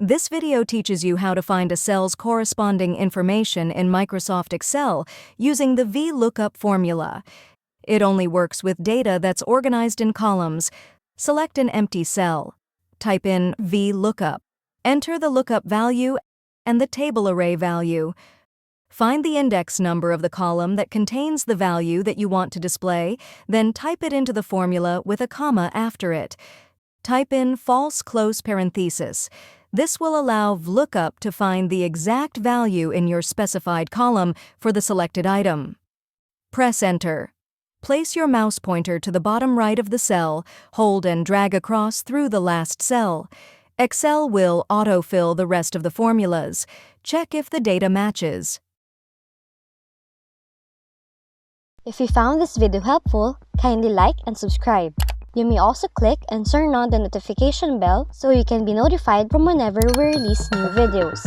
This video teaches you how to find a cell's corresponding information in Microsoft Excel using the VLOOKUP formula. It only works with data that's organized in columns. Select an empty cell. Type in VLOOKUP. Enter the lookup value and the table array value. Find the index number of the column that contains the value that you want to display, then type it into the formula with a comma after it. Type in false close parenthesis. This will allow VLOOKUP to find the exact value in your specified column for the selected item. Press Enter. Place your mouse pointer to the bottom right of the cell, hold and drag across through the last cell. Excel will autofill the rest of the formulas. Check if the data matches. If you found this video helpful, kindly like and subscribe. You may also click and turn on the notification bell so you can be notified from whenever we release new videos.